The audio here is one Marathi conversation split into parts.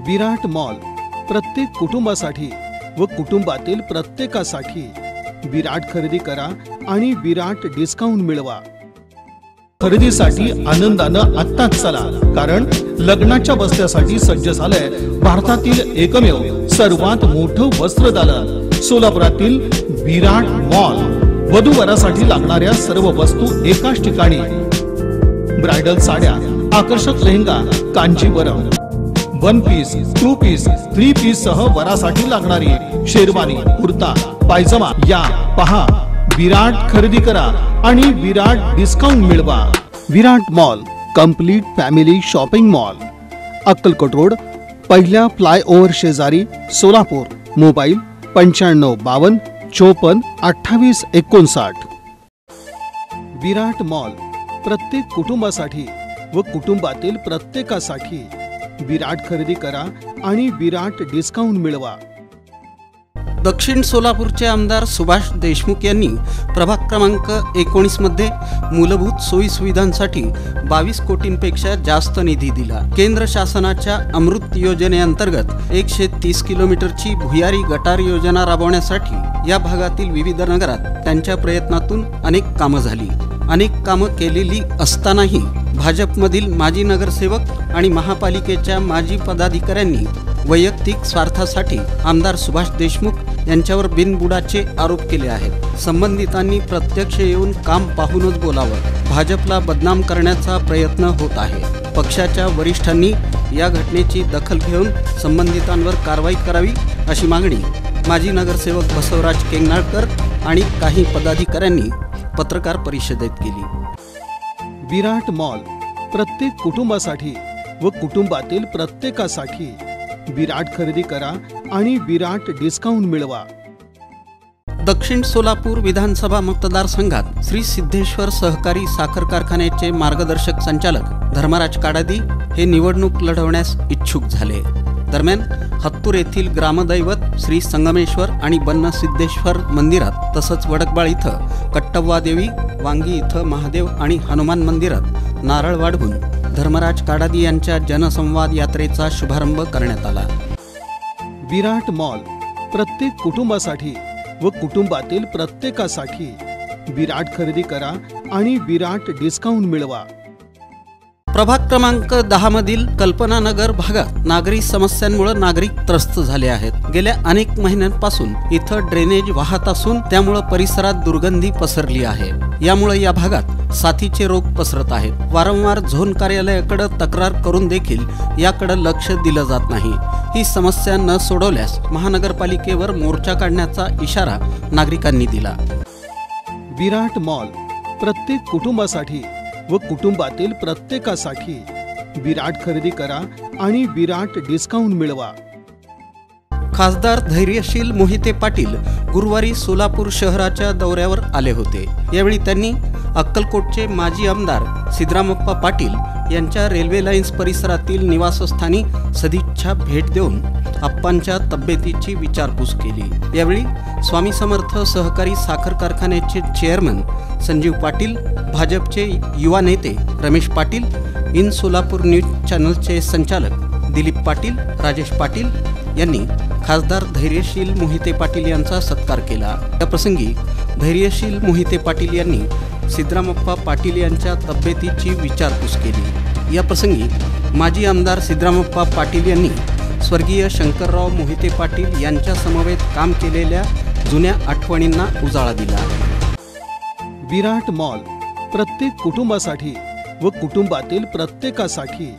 विराट मॉल प्रत्येक कुटुंबासाठी व कुटुंबातील प्रत्येकासाठी विराट खरेदी करा आणि विराट डिस्काउंट मिळवा। खरेदीसाठी आनंदानं आत्ताच चला, कारण लग्नाच्या बस्त्यासाठी सज्ज झालंय भारतातील एकमेव सर्वात मोठं वस्त्रदालन सोलापुरातील विराट मॉल। वधूवरासाठी लागणाऱ्या सर्व वस्तू एकाच ठिकाणी। ब्राइडल साड्या, आकर्षक lehenga, Kanjeevaram, 1 piece, 2 piece, 3 piece सह वरासाठी लागणारी शेरवानी, कुर्ता, पायजमा या पहा। विराट खरेदी करा आणि विराट डिस्काउंट मिळवा। Virat mall complete family shopping mall, Akkalkot road, पहिल्या फ्लायओव्हर शेजारी, सोलापूर। मोबाईल 95 52 54 28 59। विराट मॉल प्रत्येक कुटुंबासाठी व कुटुंबातील प्रत्येकासाठी विराट खरेदी करा आणि विराट डिस्काउंट मिळवा। दक्षिण सोलापूरचे आमदार सुभाष देशमुख यांनी प्रभाग क्रमांक 19 मध्ये मूलभूत सोयी सुविधांसाठी 22 कोटींपेक्षा जास्त निधी दिला। केंद्र शासनाच्या अमृत योजनेअंतर्गत 130 किलोमीटरची भुयारी गटार योजना राबवण्यासाठी या भागातील विविध नगरात त्यांच्या प्रयत्नातून अनेक कामं झाली। अनेक कामं केलेली असतानाही भाजपमधील माजी नगरसेवक आणि महापालिकेच्या माजी पदाधिकाऱ्यांनी वैयक्तिक स्वार्थासाठी आमदार सुभाष देशमुख यांच्यावर बिनबुडाचे आरोप केले आहेत। संबंधितांनी प्रत्यक्ष येऊन काम पाहूनच बोलावं। भाजपला बदनाम करण्याचा प्रयत्न होत आहे। पक्षाच्या वरिष्ठांनी या घटनेची दखल घेऊन संबंधितांवर कारवाई करावी अशी मागणी माजी नगरसेवक बसवराज केंगनाळकर आणि काही पदाधिकाऱ्यांनी पत्रकार परिषदेत केली। विराट मॉल प्रत्येक कुटुंबासाठी व कुटुंबातील प्रत्येकासाठी विराट खरेदी करा आणि विराट डिस्काउंट मिळवा। दक्षिण सोलापूर विधानसभा मतदारसंघात श्री सिद्धेश्वर सहकारी साखर कारखान्याचे मार्गदर्शक संचालक धर्मराज काडादी हे निवडणूक लढवण्यास इच्छुक झाले। दरम्यान हत्तूर येथील ग्रामदैवत श्री संगमेश्वर आणि बन्न सिद्धेश्वर मंदिरात, तसंच वडकबाळ इथं कट्टव्वा देवी, वांगी इथं महादेव आणि हनुमान मंदिरात नारळ वाढवून धर्मराज काडादी यांच्या जनसंवाद यात्रेचा शुभारंभ करण्यात आला। विराट मॉल प्रत्येक कुटुंबासाठी व कुटुंबातील प्रत्येकासाठी विराट खरेदी करा आणि विराट डिस्काउंट मिळवा। प्रभाग क्रमांक 10 मधील कल्पनानगर भागात नागरी समस्यांमुळे नागरिक त्रस्त झाले आहेत। गेल्या अनेक महिन्यांपासून इथं ड्रेनेज वाहत असून त्यामुळे परिसरात दुर्गंधी पसरली आहे। यामुळे या भागात साथीचे रोग पसरत आहेत। वारंवार झोन कार्यालयाकडे तक्रार करून देखील याकडे लक्ष दिलं जात नाही। ही समस्या न सोडवल्यास महानगरपालिकेवर मोर्चा काढण्याचा इशारा नागरिकांनी दिला। विराट मॉल प्रत्येक कुटुंबासाठी व कुटुंबातील प्रत्येकासाठी विराट खरेदी करा आणि विराट डिस्काउंट मिळवा। खासदार धैर्यशील मोहिते पाटील गुरुवारी सोलापूर शहराच्या दौऱ्यावर आले होते। यावेळी त्यांनी अक्कलकोटचे माजी आमदार सिद्धरामप्पा पाटील यांच्या रेल्वे लाईन्स परिसरातील निवासस्थानी सदिच्छा भेट देऊन आप्पांच्या तब्येतीची विचारपूस केली। यावेळी स्वामी समर्थ सहकारी साखर कारखान्याचे चेअरमन संजीव पाटील, भाजपचे युवा नेते रमेश पाटील, इन सोलापूर न्यूज चॅनलचे संचालक दिलीप पाटील, राजेश पाटील यांनी खासदार धैर्यशील मोहिते पाटील यांचा सत्कार केला। या प्रसंगी धैर्यशील मोहिते पाटील यांनी सिद्धरामप्पा पाटील यांच्या तब्येतीची विचारपूस केली। या प्रसंगी माजी आमदार सिद्धरामप्पा पाटील यांनी स्वर्गीय शंकरराव मोहिते पाटील यांच्या समवेत काम केलेल्या जुन्या आठवणींना उजाळा दिला। विराट मॉल प्रत्येक कुटुंबासाठी व कुटुंबातील प्रत्येकासाठी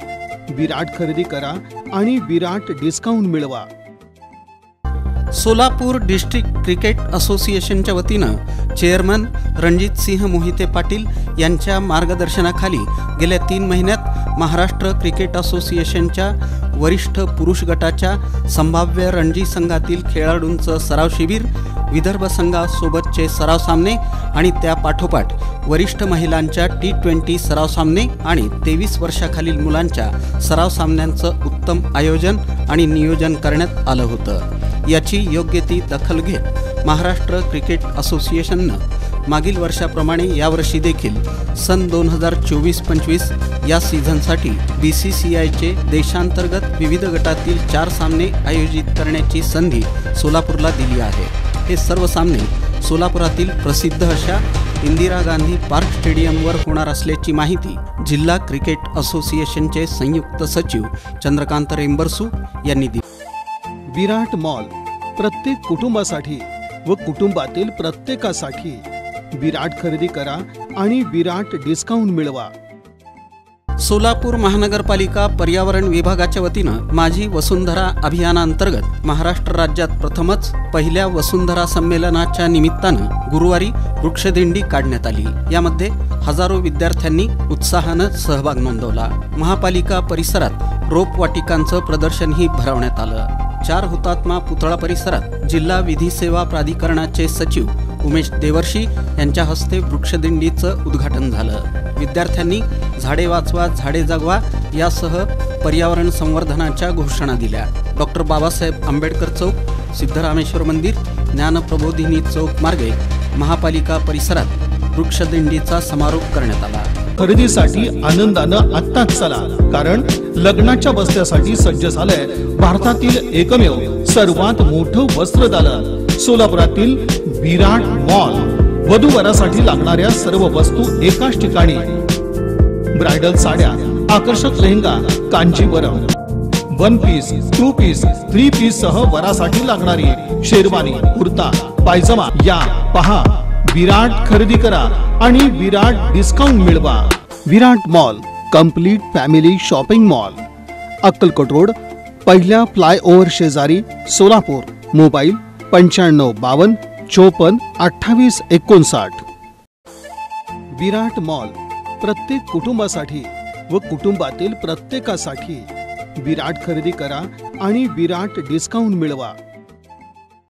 विराट खरेदी करा आणि विराट डिस्काउंट मिळवा। सोलापूर डिस्ट्रिक्ट क्रिकेट असोसिएशनच्या वतीनं चेअरमन रणजित सिंह मोहिते पाटील यांच्या मार्गदर्शनाखाली गेल्या 3 महिन्यात महाराष्ट्र क्रिकेट असोसिएशनच्या वरिष्ठ पुरुष गटाच्या संभाव्य रणजी संघातील खेळाडूंचं सराव शिबिर, विदर्भ संघासोबतचे सराव सामने आणि त्या पाठोपाठ वरिष्ठ महिलांच्या T20 सराव सामने आणि 23 वर्षाखालील मुलांच्या सराव सामन्यांचं उत्तम आयोजन आणि नियोजन करण्यात आलं होतं। याची योग्य ती दखल घेत महाराष्ट्र क्रिकेट असोसिएशननं मागील वर्षाप्रमाणे यावर्षी देखील सन 2024-25 या सीझनसाठी BCCIचे देशांतर्गत विविध गटातील 4 सामने आयोजित करण्याची संधी सोलापूरला दिली आहे। हे सर्व सामने सोलापुरातील प्रसिद्ध अशा इंदिरा गांधी पार्क स्टेडियमवर होणार असल्याची माहिती जिल्हा क्रिकेट असोसिएशनचे संयुक्त सचिव चंद्रकांत रेंबरसू यांनी दिली। विराट मॉल प्रत्येक कुटुंबासाठी व कुटुंबातील प्रत्येकासाठी विराट खरेदी करा आणि विराट डिस्काउंट मिळवा। सोलापूर महानगरपालिका पर्यावरण विभागाच्या वतीनं माझी वसुंधरा अभियानांतर्गत महाराष्ट्र राज्यात प्रथमच पहिल्या वसुंधरा संमेलनाच्या निमित्तानं गुरुवारी वृक्षदिंडी काढण्यात आली। यामध्ये हजारो विद्यार्थ्यांनी उत्साहानं सहभाग नोंदवला। महापालिका परिसरात रोपवाटिकांचं प्रदर्शनही भरवण्यात आलं। 4 हुतात्मा पुतळा परिसरात जिल्हा विधी सेवा प्राधिकरणाचे सचिव उमेश देवर्षी यांच्या हस्ते वृक्षदिंडीचं उद्घाटन झालं। विद्यार्थ्यांनी झाडे वाचवा झाडे जगवा यासह पर्यावरण संवर्धनाच्या घोषणा दिल्या। डॉक्टर बाबासाहेब आंबेडकर चौक, सिद्धरामेश्वर मंदिर, ज्ञानप्रबोधिनी चौक मार्गे महापालिका परिसरात वृक्षदिंडीचा समारोप करण्यात आला। खरेदीसाठी आनंदानं आत्ताच चला, कारण लग्नाच्या बस्त्यासाठी सज्ज झालंय भारतातील एकमेव सर्वात मोठं वस्त्रदालन सोलापुरातील विराट मॉल। वधूवरासाठी लागणाऱ्या सर्व वस्तू एकाच ठिकाणी। ब्रायडल साड्या, आकर्षक lehenga, Kanjeevaram, 1 piece, 2 piece, 3 piece सह वरासाठी लागणारी शेरवानी, कुर्ता, पायजमा या पहा। विराट खरेदी करा आणि विराट डिस्काउंट मिळवा। Virat mall complete family shopping mall, Akkalkot road, पहिल्या फ्लायओव्हर शेजारी, सोलापूर। मोबाईल 9552 54 28 59। विराट मॉल प्रत्येक कुटुंबासाठी व कुटुंबातील प्रत्येकासाठी विराट खरेदी करा आणि विराट डिस्काउंट मिळवा।